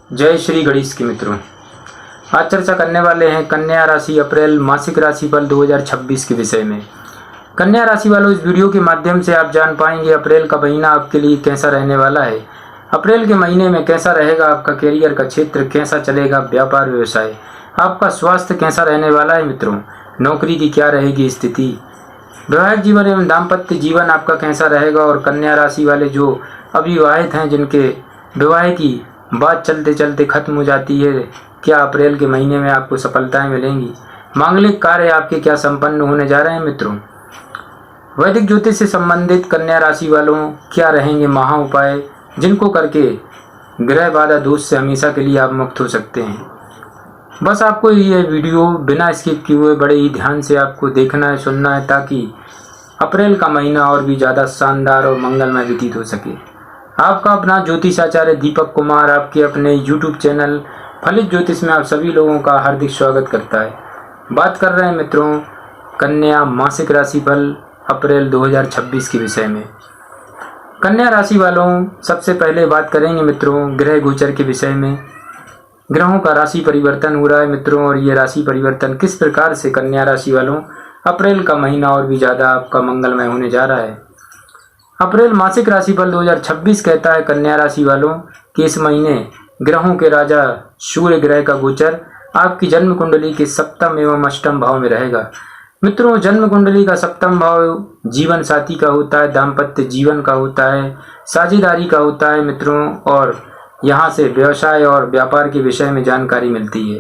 जय श्री गणेश के मित्रों। आज चर्चा करने वाले हैं कन्या राशि अप्रैल मासिक राशिफल 2026 के विषय में। कन्या राशि वालों, इस वीडियो के माध्यम से आप जान पाएंगे अप्रैल का महीना आपके लिए कैसा रहने वाला है। अप्रैल के महीने में कैसा रहेगा आपका करियर का क्षेत्र, कैसा चलेगा व्यापार व्यवसाय, आपका स्वास्थ्य कैसा रहने वाला है मित्रों, नौकरी की क्या रहेगी स्थिति, वैवाहिक जीवन एवं दाम्पत्य जीवन आपका कैसा रहेगा। और कन्या राशि वाले जो अविवाहित हैं, जिनके विवाह की बात चलते चलते खत्म हो जाती है, क्या अप्रैल के महीने में आपको सफलताएं मिलेंगी। मांगलिक कार्य आपके क्या संपन्न होने जा रहे हैं मित्रों। वैदिक ज्योतिष से संबंधित कन्या राशि वालों क्या रहेंगे महा उपाय, जिनको करके ग्रह बाधा दोष से हमेशा के लिए आप मुक्त हो सकते हैं। बस आपको ये वीडियो बिना स्किप किए हुए बड़े ही ध्यान से आपको देखना है, सुनना है, ताकि अप्रैल का महीना और भी ज़्यादा शानदार और मंगलमय व्यतीत हो सके। आपका अपना ज्योतिषाचार्य दीपक कुमार आपके अपने YouTube चैनल फलित ज्योतिष में आप सभी लोगों का हार्दिक स्वागत करता है। बात कर रहे हैं मित्रों कन्या मासिक राशिफल अप्रैल 2026 के विषय में। कन्या राशि वालों, सबसे पहले बात करेंगे मित्रों ग्रह गोचर के विषय में। ग्रहों का राशि परिवर्तन हो रहा है मित्रों, और ये राशि परिवर्तन किस प्रकार से कन्या राशि वालों अप्रैल का महीना और भी ज़्यादा आपका मंगलमय होने जा रहा है। अप्रैल मासिक राशिफल 2026 कहता है कन्या राशि वालों कि इस महीने ग्रहों के राजा सूर्य ग्रह का गोचर आपकी जन्म कुंडली के सप्तम एवं अष्टम भाव में रहेगा। मित्रों, जन्म कुंडली का सप्तम भाव जीवन साथी का होता है, दाम्पत्य जीवन का होता है, साझेदारी का होता है मित्रों, और यहाँ से व्यवसाय और व्यापार के विषय में जानकारी मिलती है।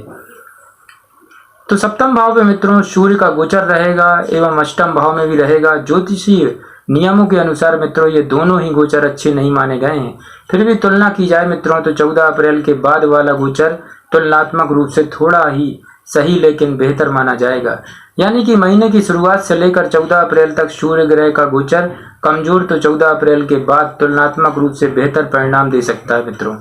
तो सप्तम भाव में मित्रों सूर्य का गोचर रहेगा एवं अष्टम भाव में भी रहेगा। ज्योतिषीय नियमों के अनुसार मित्रों ये दोनों ही गोचर अच्छे नहीं माने गए हैं। फिर भी तुलना की जाए मित्रों तो 14 अप्रैल के बाद वाला गोचर तुलनात्मक रूप से थोड़ा ही सही लेकिन बेहतर माना जाएगा। यानी कि महीने की शुरुआत से लेकर 14 अप्रैल तक सूर्य ग्रह का गोचर कमजोर, तो 14 अप्रैल के बाद तुलनात्मक रूप से बेहतर परिणाम दे सकता है मित्रों।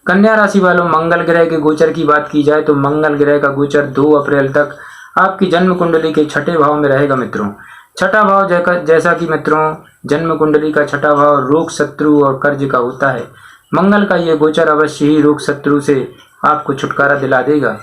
कन्या राशि वालों, मंगल ग्रह के गोचर की बात की जाए तो मंगल ग्रह का गोचर 2 अप्रैल तक आपकी जन्म कुंडली के छठे भाव में रहेगा मित्रों। छठा भाव जैसा कि मित्रों जन्म कुंडली का छठा भाव रोग, शत्रु और कर्ज का होता है। मंगल का ये गोचर अवश्य ही रोग शत्रु से आपको छुटकारा दिला देगा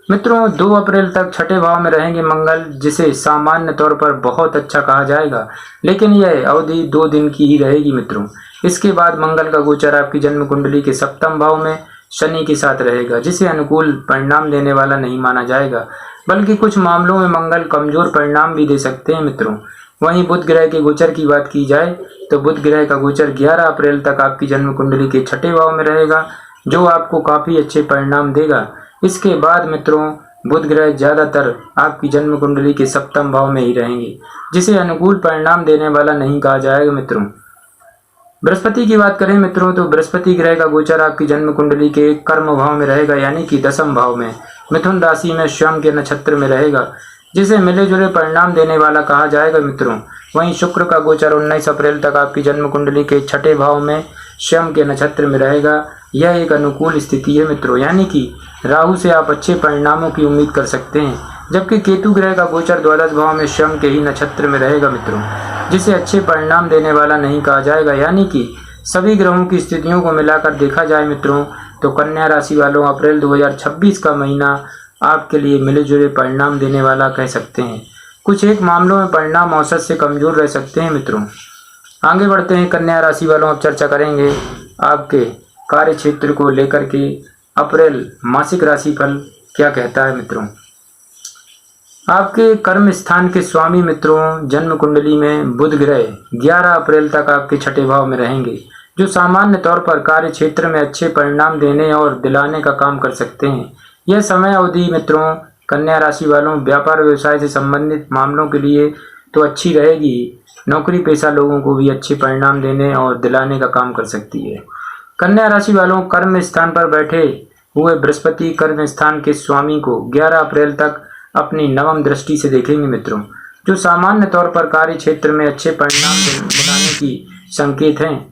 मित्रों। 2 अप्रैल तक छठे भाव में रहेंगे मंगल, जिसे सामान्य तौर पर बहुत अच्छा कहा जाएगा, लेकिन यह अवधि 2 दिन की ही रहेगी मित्रों। इसके बाद मंगल का गोचर आपकी जन्म कुंडली के सप्तम भाव में शनि के साथ रहेगा, जिसे अनुकूल परिणाम देने वाला नहीं माना जाएगा, बल्कि कुछ मामलों में मंगल कमजोर परिणाम भी दे सकते हैं मित्रों। वहीं बुध ग्रह के गोचर की बात की जाए तो बुध ग्रह का गोचर 11 अप्रैल तक आपकी जन्म कुंडली के छठे भाव में रहेगा, जो आपको काफी अच्छे परिणाम देगा। इसके बाद मित्रों बुध ग्रह ज्यादातर आपकी जन्म कुंडली के सप्तम भाव में ही रहेंगे, जिसे अनुकूल परिणाम देने वाला नहीं कहा जाएगा मित्रों। बृहस्पति की बात करें मित्रों तो बृहस्पति ग्रह का गोचर आपकी जन्म कुंडली के कर्म भाव में रहेगा, यानी कि दसम भाव में मिथुन राशि में स्वयं के नक्षत्र में रहेगा, जिसे मिले जुले परिणाम देने वाला कहा जाएगा मित्रों। वहीं शुक्र का गोचर 19 अप्रैल तक आपकी जन्म कुंडली के छठे भाव में स्वयं के नक्षत्र में रहेगा। यह एक अनुकूल स्थिति है मित्रों, यानी कि राहु से आप अच्छे परिणामों की उम्मीद कर सकते हैं। जबकि केतु ग्रह का गोचर द्वादश भाव में स्वयं के ही नक्षत्र में रहेगा मित्रों, जिसे अच्छे परिणाम देने वाला नहीं कहा जाएगा। यानी कि सभी ग्रहों की स्थितियों को मिलाकर देखा जाए मित्रों तो कन्या राशि वालों अप्रैल 2026 का महीना आपके लिए मिले जुले परिणाम देने वाला कह सकते हैं। कुछ एक मामलों में परिणाम औसत से कमजोर रह सकते हैं मित्रों। आगे बढ़ते हैं कन्या राशि वालों, अब चर्चा करेंगे आपके कार्य क्षेत्र को लेकर के अप्रैल मासिक राशिफल क्या कहता है मित्रों। आपके कर्म स्थान के स्वामी मित्रों जन्म कुंडली में बुध ग्रह 11 अप्रैल तक आपके छठे भाव में रहेंगे, जो सामान्य तौर पर कार्य क्षेत्र में अच्छे परिणाम देने और दिलाने का काम कर सकते हैं। यह समय अवधि मित्रों कन्या राशि वालों व्यापार व्यवसाय से संबंधित मामलों के लिए तो अच्छी रहेगी, नौकरी पेशा लोगों को भी अच्छे परिणाम देने और दिलाने का काम कर सकती है। कन्या राशि वालों कर्म स्थान पर बैठे हुए बृहस्पति कर्म स्थान के स्वामी को 11 अप्रैल तक अपनी नवम दृष्टि से देखेंगे मित्रों, जो सामान्य तौर पर कार्य क्षेत्र में अच्छे परिणाम दिलाने की संकेत हैं।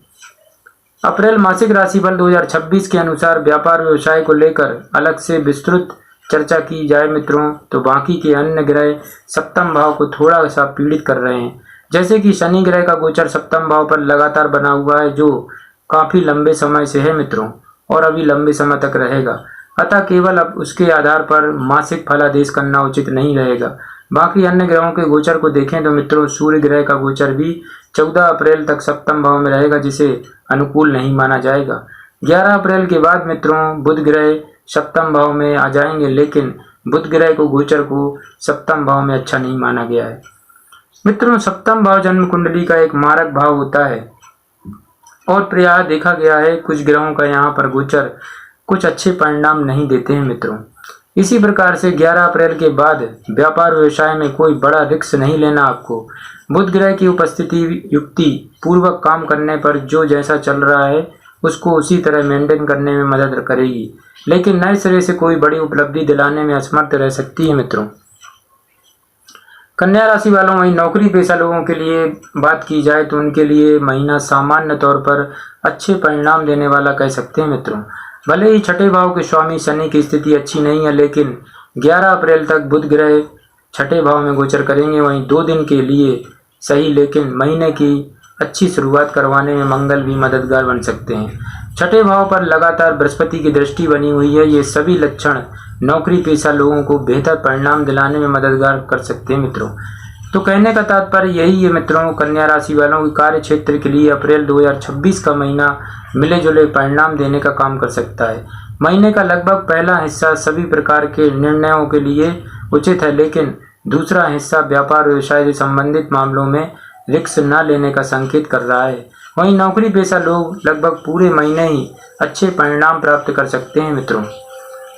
अप्रैल मासिक राशिफल 2026 के अनुसार व्यापार व्यवसाय को लेकर अलग से विस्तृत चर्चा की जाए मित्रों तो बाकी के अन्य ग्रह सप्तम भाव को थोड़ा सा पीड़ित कर रहे हैं। जैसे कि शनि ग्रह का गोचर सप्तम भाव पर लगातार बना हुआ है, जो काफी लंबे समय से है मित्रों, और अभी लंबे समय तक रहेगा। अतः केवल अब उसके आधार पर मासिक फलादेश करना उचित नहीं रहेगा। बाकी अन्य ग्रहों के गोचर को देखें तो मित्रों सूर्य ग्रह का गोचर भी 14 अप्रैल तक सप्तम भाव में रहेगा, जिसे अनुकूल नहीं माना जाएगा। 11 अप्रैल के बाद मित्रों बुध ग्रह सप्तम भाव में आ जाएंगे, लेकिन बुध ग्रह को गोचर को सप्तम भाव में अच्छा नहीं माना गया है। मित्रों सप्तम भाव जन्म कुंडली का एक मारक भाव होता है और प्रायः देखा गया है कुछ ग्रहों का यहाँ पर गोचर कुछ अच्छे परिणाम नहीं देते हैं मित्रों। इसी प्रकार से 11 अप्रैल के बाद व्यापार व्यवसाय में कोई बड़ा रिस्क नहीं लेना आपको। बुध ग्रह की उपस्थिति युक्ति पूर्वक काम करने पर जो जैसा चल रहा है उसको उसी तरह मेंटेन करने में मदद करेगी, लेकिन नए सिरे से कोई बड़ी उपलब्धि दिलाने में असमर्थ रह सकती है मित्रों। कन्या राशि वालों, वहीं नौकरी पेशा लोगों के लिए बात की जाए तो उनके लिए महीना सामान्य तौर पर अच्छे परिणाम देने वाला कह सकते हैं मित्रों। भले ही छठे भाव के स्वामी शनि की स्थिति अच्छी नहीं है, लेकिन 11 अप्रैल तक बुध ग्रह छठे भाव में गोचर करेंगे। वहीं 2 दिन के लिए सही, लेकिन महीने की अच्छी शुरुआत करवाने में मंगल भी मददगार बन सकते हैं। छठे भाव पर लगातार बृहस्पति की दृष्टि बनी हुई है। ये सभी लक्षण नौकरी पेशा लोगों को बेहतर परिणाम दिलाने में मददगार कर सकते हैं मित्रों। तो कहने का तात्पर्य यही है मित्रों, कन्या राशि वालों के कार्य क्षेत्र के लिए अप्रैल 2026 का महीना मिले जुले परिणाम देने का काम कर सकता है। महीने का लगभग पहला हिस्सा सभी प्रकार के निर्णयों के लिए उचित है, लेकिन दूसरा हिस्सा व्यापार व्यवसाय से संबंधित मामलों में रिस्क न लेने का संकेत कर रहा है। वहीं नौकरी पेशा लोग लगभग पूरे महीने ही अच्छे परिणाम प्राप्त कर सकते हैं मित्रों।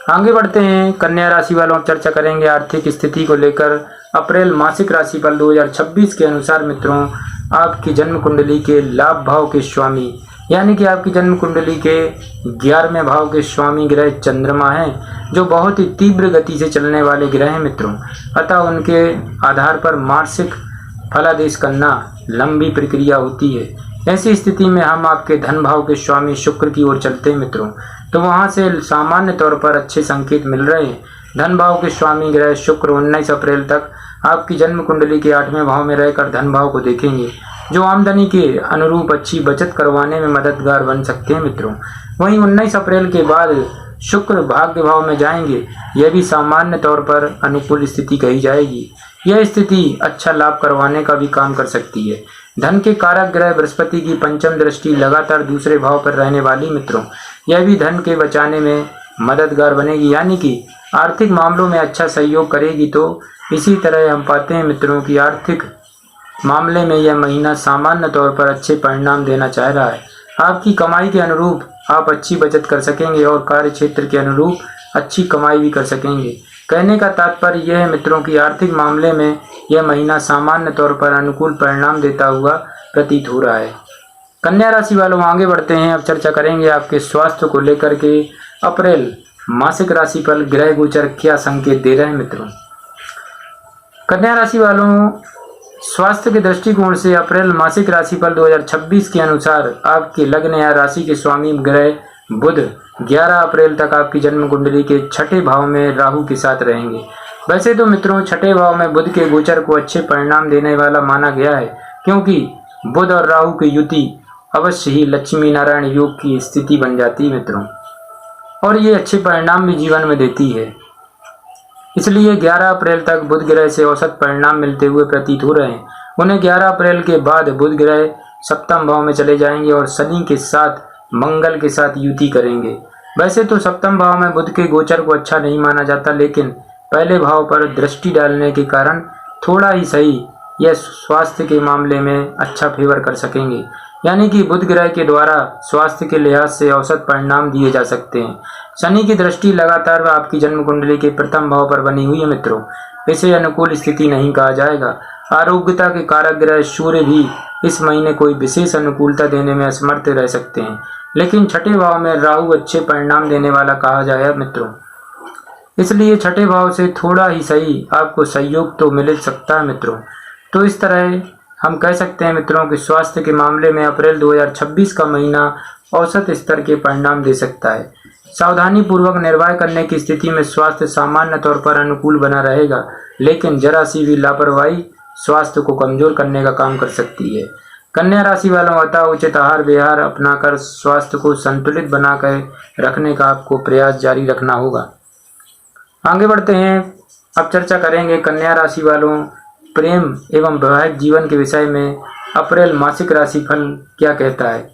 आगे बढ़ते हैं, कन्या राशि वालों अब चर्चा करेंगे आर्थिक स्थिति को लेकर। अप्रैल मासिक राशिफल 2026 के अनुसार मित्रों आपकी जन्म कुंडली के लाभ भाव के स्वामी यानी कि आपकी जन्म कुंडली के 11वें भाव के स्वामी ग्रह चंद्रमा हैं, जो बहुत ही तीव्र गति से चलने वाले ग्रह हैं मित्रों। अतः उनके आधार पर मासिक फलादेश करना लंबी प्रक्रिया होती है। ऐसी स्थिति में हम आपके धन भाव के स्वामी शुक्र की ओर चलते हैं मित्रों, तो वहां से सामान्य तौर पर अच्छे संकेत मिल रहे हैं। धन भाव के स्वामी ग्रह शुक्र 19 अप्रैल तक आपकी जन्म कुंडली के 8वें भाव में रहकर धन भाव को देखेंगे, जो आमदनी के अनुरूप अच्छी बचत करवाने में मददगार बन सकते हैं मित्रों। वहीं 19 अप्रैल के बाद शुक्र भाग्य भाव में जाएंगे, यह भी सामान्य तौर पर अनुकूल स्थिति कही जाएगी। यह स्थिति अच्छा लाभ करवाने का भी काम कर सकती है। धन के कारक ग्रह बृहस्पति की पंचम दृष्टि लगातार दूसरे भाव पर रहने वाली मित्रों, यह भी धन के बचाने में मददगार बनेगी, यानी कि आर्थिक मामलों में अच्छा सहयोग करेगी। तो इसी तरह हम पाते हैं मित्रों कि आर्थिक मामले में यह महीना सामान्य तौर पर अच्छे परिणाम देना चाह रहा है। आपकी कमाई के अनुरूप आप अच्छी बचत कर सकेंगे और कार्य क्षेत्र के अनुरूप अच्छी कमाई भी कर सकेंगे। कहने का तात्पर्य यह है मित्रों कि आर्थिक मामले में यह महीना सामान्य तौर पर अनुकूल परिणाम देता हुआ प्रतीत हो रहा है। कन्या राशि वालों आगे बढ़ते हैं, अब चर्चा करेंगे आपके स्वास्थ्य को लेकर के अप्रैल मासिक राशि पर ग्रह गोचर क्या संकेत दे रहे हैं मित्रों। कन्या राशि वालों स्वास्थ्य के दृष्टिकोण से अप्रैल मासिक राशिफल 2026 के अनुसार आपके लग्न या राशि के स्वामी ग्रह बुध 11 अप्रैल तक आपकी जन्म कुंडली के छठे भाव में राहु के साथ रहेंगे। वैसे तो मित्रों छठे भाव में बुध के गोचर को अच्छे परिणाम देने वाला माना गया है, क्योंकि बुध और राहु की युति अवश्य ही लक्ष्मी नारायण योग की स्थिति बन जाती है मित्रों, और ये अच्छे परिणाम भी जीवन में देती है। इसलिए 11 अप्रैल तक बुध ग्रह से औसत परिणाम मिलते हुए प्रतीत हो रहे हैं। उन्हें 11 अप्रैल के बाद बुध ग्रह सप्तम भाव में चले जाएंगे और शनि के साथ मंगल के साथ युति करेंगे। वैसे तो सप्तम भाव में बुध के गोचर को अच्छा नहीं माना जाता, लेकिन पहले भाव पर दृष्टि डालने के कारण थोड़ा ही सही यह स्वास्थ्य के मामले में अच्छा फेवर कर सकेंगे, यानी कि बुध ग्रह के द्वारा स्वास्थ्य के लिहाज से औसत परिणाम दिए जा सकते हैं। शनि की दृष्टि लगातार आपकी जन्म कुंडली के प्रथम भाव पर बनी हुई है मित्रों, इसे अनुकूल स्थिति नहीं कहा जाएगा। आरोग्यता के कारक ग्रह सूर्य भी इस महीने कोई विशेष अनुकूलता देने में असमर्थ रह सकते हैं, लेकिन छठे भाव में राहु अच्छे परिणाम देने वाला कहा जाएगा मित्रों। इसलिए छठे भाव से थोड़ा ही सही आपको सहयोग तो मिल सकता है मित्रों। तो इस तरह हम कह सकते हैं मित्रों कि स्वास्थ्य के मामले में अप्रैल 2026 का महीना औसत स्तर के परिणाम दे सकता है। सावधानी पूर्वक निर्वाह करने की स्थिति में स्वास्थ्य सामान्य तौर पर अनुकूल बना रहेगा, लेकिन जरा सी भी लापरवाही स्वास्थ्य को कमजोर करने का काम कर सकती है। कन्या राशि वालों अतः उचित आहार विहार अपनाकर स्वास्थ्य को संतुलित बनाकर रखने का आपको प्रयास जारी रखना होगा। आगे बढ़ते हैं, अब चर्चा करेंगे कन्या राशि वालों प्रेम एवं वैवाहिक जीवन के विषय में अप्रैल मासिक राशिफल क्या कहता है।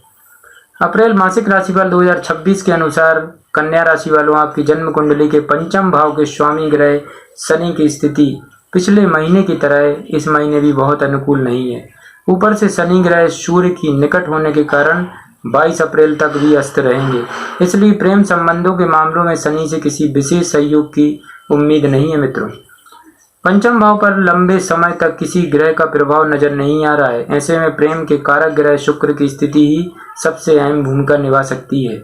अप्रैल मासिक राशिफल 2026 के अनुसार कन्या राशि वालों आपकी जन्म कुंडली के पंचम भाव के स्वामी ग्रह शनि की स्थिति पिछले महीने की तरह इस महीने भी बहुत अनुकूल नहीं है। ऊपर से शनि ग्रह सूर्य की निकट होने के कारण 22 अप्रैल तक भी अस्त रहेंगे। इसलिए प्रेम संबंधों के मामलों में शनि से किसी विशेष सहयोग की उम्मीद नहीं है मित्रों। पंचम भाव पर लंबे समय तक किसी ग्रह का प्रभाव नजर नहीं आ रहा है। ऐसे में प्रेम के कारक ग्रह शुक्र की स्थिति ही सबसे अहम भूमिका निभा सकती है।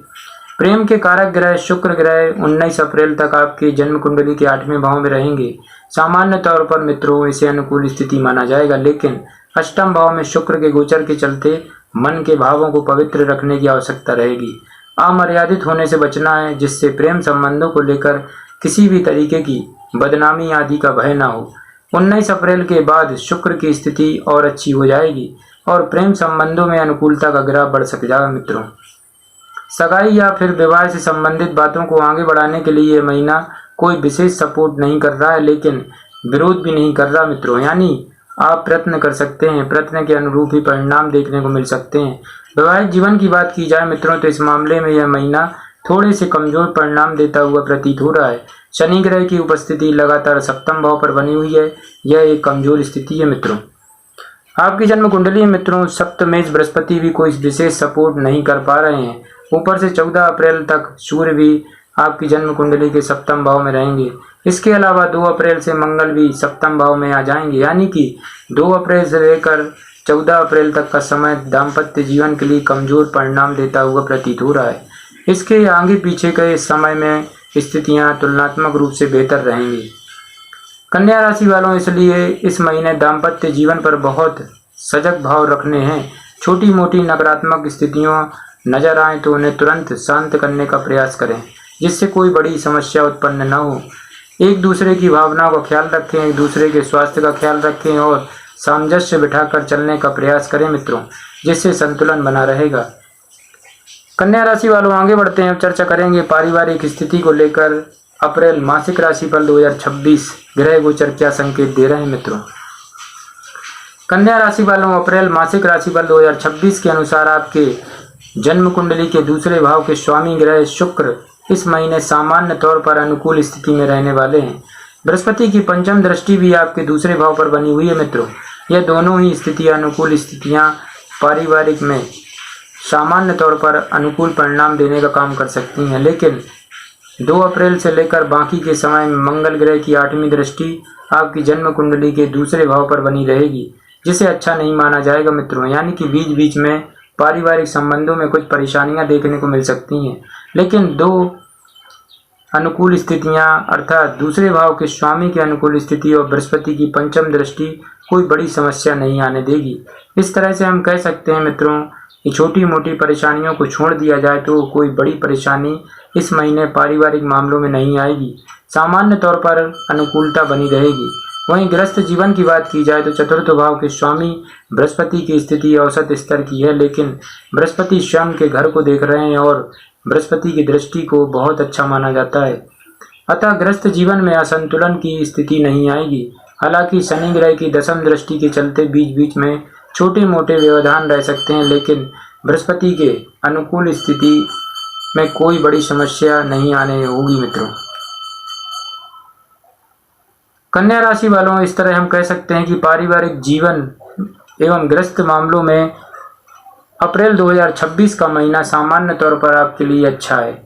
प्रेम के कारक ग्रह शुक्र ग्रह 19 अप्रैल तक आपके जन्म कुंडली के 8वें भाव में रहेंगे। सामान्य तौर पर मित्रों इसे अनुकूल स्थिति माना जाएगा, लेकिन अष्टम भाव में शुक्र के गोचर के चलते मन के भावों को पवित्र रखने की आवश्यकता रहेगी। अमर्यादित होने से बचना है, जिससे प्रेम संबंधों को लेकर किसी भी तरीके की बदनामी आदि का भय न हो। 19 अप्रैल के बाद शुक्र की स्थिति और अच्छी हो जाएगी और प्रेम संबंधों में अनुकूलता का ग्राफ बढ़ सकेगा मित्रों। सगाई या फिर विवाह से संबंधित बातों को आगे बढ़ाने के लिए यह महीना कोई विशेष सपोर्ट नहीं कर रहा है, लेकिन विरोध भी नहीं कर रहा मित्रों। यानी आप प्रयत्न कर सकते हैं, प्रयत्न के अनुरूप ही परिणाम देखने को मिल सकते हैं। वैवाहिक जीवन की बात की जाए मित्रों तो इस मामले में यह महीना थोड़े से कमजोर परिणाम देता हुआ प्रतीत हो रहा है। शनि ग्रह की उपस्थिति लगातार सप्तम भाव पर बनी हुई है। यह एक कमजोर स्थिति है मित्रों। आपकी जन्म कुंडली मित्रों सप्तमेश बृहस्पति भी कोई विशेष सपोर्ट नहीं कर पा रहे हैं। ऊपर से 14 अप्रैल तक सूर्य भी आपकी जन्म कुंडली के सप्तम भाव में रहेंगे। इसके अलावा 2 अप्रैल से मंगल भी सप्तम भाव में आ जाएंगे। यानी कि 2 अप्रैल से लेकर 14 अप्रैल तक का समय दाम्पत्य जीवन के लिए कमजोर परिणाम देता हुआ प्रतीत हो रहा है। इसके आगे पीछे के समय में स्थितियां तुलनात्मक रूप से बेहतर रहेंगी। कन्या राशि वालों इसलिए इस महीने दाम्पत्य जीवन पर बहुत सजग भाव रखने हैं। छोटी मोटी नकारात्मक स्थितियों नजर आए तो उन्हें तुरंत शांत करने का प्रयास करें, जिससे कोई बड़ी समस्या उत्पन्न न हो। एक दूसरे की भावनाओं का ख्याल रखें, एक दूसरे के स्वास्थ्य का ख्याल रखें और सामंजस्य बिठाकर चलने का प्रयास करें मित्रों, जिससे संतुलन बना रहेगा। कन्या राशि वालों आगे बढ़ते हैं, चर्चा करेंगे पारिवारिक स्थिति को लेकर अप्रैल मासिक राशिफल 2026 ग्रह गोचर क्या संकेत दे रहे हैं मित्रों। कन्या राशि वालों अप्रैल मासिक राशिफल 2026 के अनुसार आपके जन्म कुंडली के दूसरे भाव के स्वामी ग्रह शुक्र इस महीने सामान्य तौर पर अनुकूल स्थिति में रहने वाले हैं। बृहस्पति की पंचम दृष्टि भी आपके दूसरे भाव पर बनी हुई है मित्रों। यह दोनों ही स्थितियां अनुकूल स्थितियां पारिवारिक में सामान्य तौर पर अनुकूल परिणाम देने का काम कर सकती हैं, लेकिन 2 अप्रैल से लेकर बाकी के समय में मंगल ग्रह की 8वीं दृष्टि आपकी जन्म कुंडली के दूसरे भाव पर बनी रहेगी, जिसे अच्छा नहीं माना जाएगा मित्रों। यानी कि बीच बीच में पारिवारिक संबंधों में कुछ परेशानियां देखने को मिल सकती हैं, लेकिन 2 अनुकूल स्थितियां अर्थात दूसरे भाव के स्वामी की अनुकूल स्थिति और बृहस्पति की पंचम दृष्टि कोई बड़ी समस्या नहीं आने देगी। इस तरह से हम कह सकते हैं मित्रों कि छोटी मोटी परेशानियों को छोड़ दिया जाए तो कोई बड़ी परेशानी इस महीने पारिवारिक मामलों में नहीं आएगी। सामान्य तौर पर अनुकूलता बनी रहेगी। वहीं गृहस्थ जीवन की बात की जाए तो चतुर्थ भाव के स्वामी बृहस्पति की स्थिति औसत स्तर की है, लेकिन बृहस्पति स्वयं के घर को देख रहे हैं और बृहस्पति की दृष्टि को बहुत अच्छा माना जाता है। अतः गृहस्थ जीवन में असंतुलन की स्थिति नहीं आएगी। हालांकि शनि ग्रह की दशम दृष्टि के चलते बीच बीच में छोटे मोटे व्यवधान रह सकते हैं, लेकिन बृहस्पति के अनुकूल स्थिति में कोई बड़ी समस्या नहीं आने होगी मित्रों। कन्या राशि वालों इस तरह हम कह सकते हैं कि पारिवारिक जीवन एवं गृहस्थ मामलों में अप्रैल 2026 का महीना सामान्य तौर पर आपके लिए अच्छा है।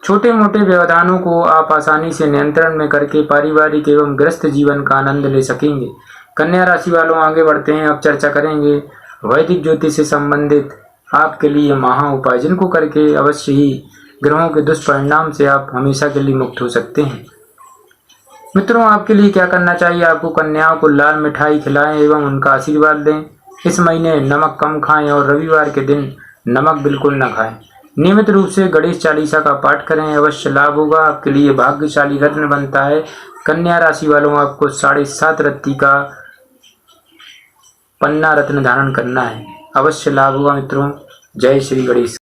छोटे मोटे व्यवधानों को आप आसानी से नियंत्रण में करके पारिवारिक एवं गृहस्थ जीवन का आनंद ले सकेंगे। कन्या राशि वालों आगे बढ़ते हैं, अब चर्चा करेंगे वैदिक ज्योतिष से संबंधित आपके लिए महा उपाय, जिनको करके अवश्य ही ग्रहों के दुष्परिणाम से आप हमेशा के लिए मुक्त हो सकते हैं। मित्रों आपके लिए क्या करना चाहिए, आपको कन्याओं को लाल मिठाई खिलाएं एवं उनका आशीर्वाद दें। इस महीने नमक कम खाएं और रविवार के दिन नमक बिल्कुल न खाएं। नियमित रूप से गणेश चालीसा का पाठ करें, अवश्य लाभ होगा। आपके लिए भाग्यशाली रत्न बनता है। कन्या राशि वालों आपको 7.5 रत्ती का पन्ना रत्न धारण करना है। अवश्य लाभ होगा मित्रों। जय श्री गणेश।